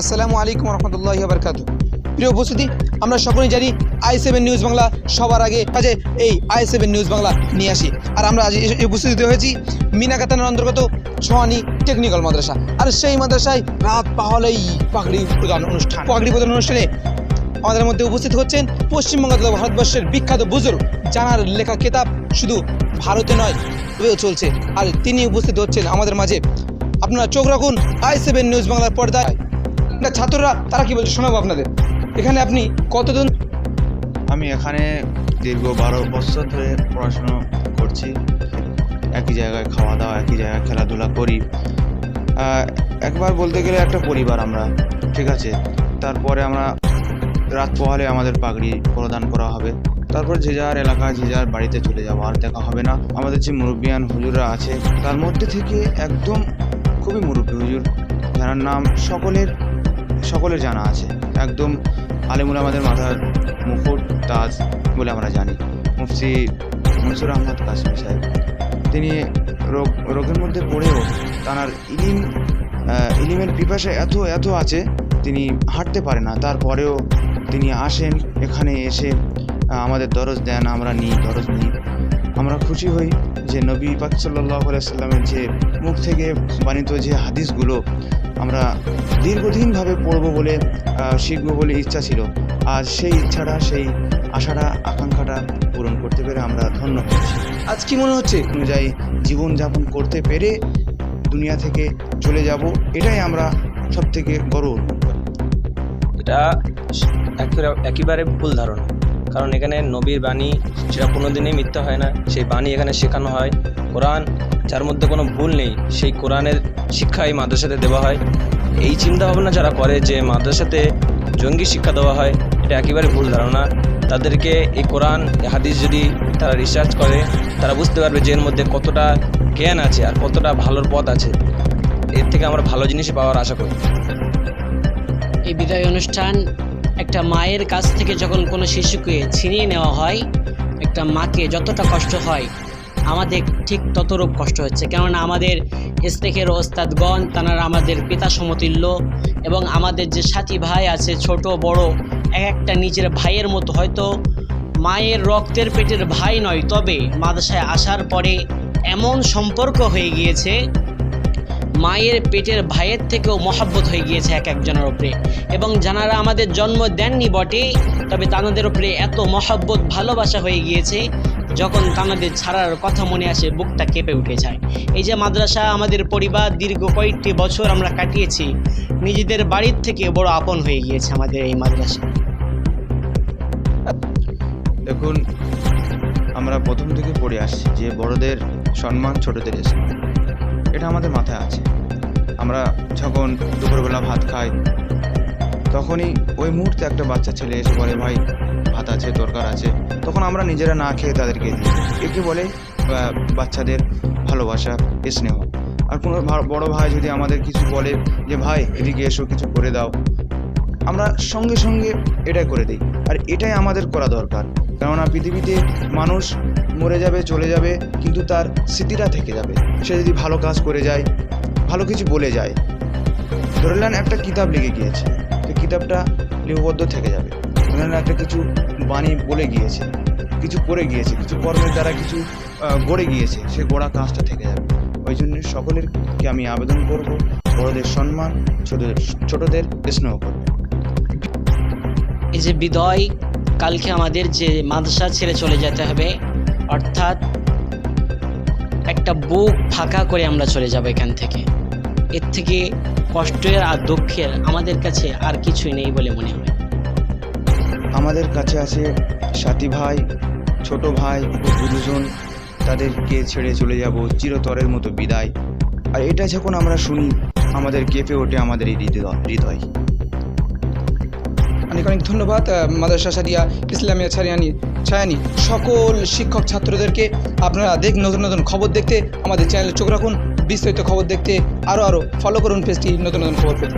আসসালামু আলাইকুম রহমতুল্লাহি ওয়া বারাকাতুহু। প্রিয় উপস্থিতি, আমরা সকলেই জানি i7 নিউজ বাংলা সবার আগে কাজে এই i7 নিউজ বাংলা নিয়ে আসি। আর আমরা আজ উপস্থিত হয়েছি মিনাকাতানের অন্তর্গত ছোয়ানি টেকনিক্যাল মাদ্রাসা। আর সেই মাদ্রাসায় রাত পাহলেই পাগড়ি প্রদান অনুষ্ঠানে আমাদের মধ্যে উপস্থিত হচ্ছেন পশ্চিমবঙ্গ তথা ভারতবর্ষের বিখ্যাত বুজুর্গ, যার লেখা কিতাব শুধু ভারতে নয় তবেও চলছে। আর তিনি উপস্থিত হচ্ছেন আমাদের মাঝে। আপনারা চোখ রাখুন i7 নিউজ বাংলার পর্দায়। ছাত্ররা তারা কি বলছে শোনাবো আপনাদের। এখানে আপনি কতদিন? আমি এখানে দীর্ঘ 12 বছর ধরে পড়াশুনো করছি। একই জায়গায় খাওয়া দাওয়া, একই জায়গায় খেলাধুলা করি। একবার বলতে গেলে একটা পরিবার আমরা, ঠিক আছে। তারপরে আমরা রাত পোহালে আমাদের পাগড়ি প্রদান করা হবে, তারপর যে যার এলাকা যে যার বাড়িতে চলে যাবো, আর দেখা হবে না। আমাদের যে মুরব্বিয়ান হুজুররা আছে তার মধ্যে থেকে একদম খুবই মুরব্বী হুজুর, যার নাম সকলের জানা আছে, একদম আলেমুল আমাদের মাথার মুকুট তাজ বলে আমরা জানি, মুফতি মনসুর আহমদ কাসমি সাহেব। তিনি রোগের মধ্যে পড়েও তার ইলিমের পিপাসা এত আছে, তিনি হাঁটতে পারে না, তারপরেও তিনি আসেন এখানে, এসে আমাদের দরজ দেন, আমরা দরজ নিই। আমরা খুশি হই যে নবী পাক সাল্লাল্লাহু আলাইহি সাল্লামের যে মুখ থেকে বাণিত যে হাদিসগুলো আমরা দীর্ঘদিনভাবে পড়বো বলে শিখবো বলে ইচ্ছা ছিল। আজ সেই ইচ্ছাটা, সেই আশাটা, আকাঙ্ক্ষাটা পূরণ করতে পেরে আমরা ধন্য হয়েছি। আজ কি মনে হচ্ছে অনুযায়ী জীবনযাপন করতে পেরে দুনিয়া থেকে চলে যাব, এটাই আমরা সব থেকে গর্ব অনুভব করি। এটা একেবারে ভুল ধারণা, কারণ এখানে নবীর বাণী সেটা কোনোদিনই মিথ্যা হয় না। সেই বাণী এখানে শেখানো হয়, কোরআন যার মধ্যে কোনো ভুল নেই, সেই কোরআনের শিক্ষা এই মাদ্রাসাতে দেওয়া হয়। এই চিন্তা ভাবনা যারা করে যে মাদ্রাসাতে জঙ্গি শিক্ষা দেওয়া হয়, এটা একেবারে ভুল ধারণা। তাদেরকে এই কোরআন হাদিস যদি তারা রিসার্চ করে, তারা বুঝতে পারবে যে এর মধ্যে কতটা জ্ঞান আছে আর কতটা ভালোর পথ আছে। এর থেকে আমরা ভালো জিনিসই পাওয়ার আশা করি। এই বিদায় অনুষ্ঠান একটা মায়ের কাছ থেকে যখন কোনো শিশুকে ছিনিয়ে নেওয়া হয়, একটা মাকে যতটা কষ্ট হয় আমাদের ঠিক ততরূপ কষ্ট হচ্ছে। কেননা আমাদের ইস্তেকের ওস্তাদগণ তারা আমাদের পিতা সমতুল্য, এবং আমাদের যে সাথী ভাই আছে ছোট বড় একটা নিজের ভাইয়ের মতো। হয়তো মায়ের রক্তের পেটের ভাই নয়, তবে মাদ্রাসায় আসার পরে এমন সম্পর্ক হয়ে গিয়েছে, মায়ের পেটের ভাইয়ের থেকেও মহব্বত হয়ে গিয়েছে এক একজনের উপরে। এবং যারা আমাদের জন্ম দেননি বটে, তবে তাদের উপরে এত মহব্বত ভালোবাসা হয়ে গিয়েছে, যখন তাদের ছাড়ার কথা মনে আসে বুকটা কেঁপে উঠে যায়। এই যে মাদ্রাসা আমাদের পরিবার, দীর্ঘ কয়েকটি বছর আমরা কাটিয়েছি, নিজেদের বাড়ির থেকে বড় আপন হয়ে গিয়েছে আমাদের এই মাদ্রাসা। দেখুন, আমরা প্রথম থেকে পড়ে আসছি যে বড়দের সম্মান, ছোটদের সম্মান, এটা আমাদের মাথায় আছে। আমরা যখন দুপুরবেলা ভাত খাই, তখনই ওই মুহূর্তে একটা বাচ্চা ছেলে এসে বলে, ভাই ভাত আছে, দরকার আছে, তখন আমরা নিজেরা না খেয়ে তাদেরকে দিই। একে বলে বাচ্চাদের ভালোবাসা, স্নেহ। আর কোনো বড় ভাই যদি আমাদের কিছু বলে যে ভাই এদিকে এসো, কিছু করে দাও, আমরা সঙ্গে সঙ্গে এটাই করে দিই। আর এটাই আমাদের করা দরকার, কেননা পৃথিবীতে মানুষ মরে যাবে, চলে যাবে, কিন্তু তার স্মৃতিটা থেকে যাবে। সে যদি ভালো কাজ করে যায়, ভালো কিছু বলে যায়, ধরে নেন একটা কিতাব লিখে গিয়েছে, সেই কিতাবটা লিপিবদ্ধ থেকে যাবে। ধরে নেন একটা কিছু বাণী বলে গিয়েছে, কিছু করে গিয়েছে, কিছু কর্মের দ্বারা কিছু গড়ে গিয়েছে, সে গড়া কাজটা থেকে যাবে। ওই জন্য সকলেরকে আমি আবেদন করব, বড়দের সম্মান, ছোটদের স্নেহ করবে। এই যে বিদায়, কালকে আমাদের যে মাদ্রাসা ছেড়ে চলে যেতে হবে, অর্থাৎ একটা বুক ফাঁকা করে আমরা চলে যাব এখান থেকে। এর থেকে কষ্টের আর দুঃখের আমাদের কাছে আর কিছুই নেই বলে মনে হয়। আমাদের কাছে আছে সাথী ভাই, ছোট ভাই ও গুরুজন, তাদেরকে ছেড়ে চলে যাব চিরতরের মতো বিদায়। আর এটা যখন আমরা শুনি, আমাদের কেঁপে ওঠে আমাদের এই হৃদয়। অনেক অনেক ধন্যবাদ মাদ্রাসা সাদিয়া ইসলামিয়া ছায়ানি সকল শিক্ষক ছাত্রদেরকে। আপনারা নতুন নতুন খবর দেখতে আমাদের চ্যানেলে চোখ রাখুন, বিস্তারিত খবর দেখতে আরও ফলো করুন পেজটি, নতুন নতুন খবর পেতে।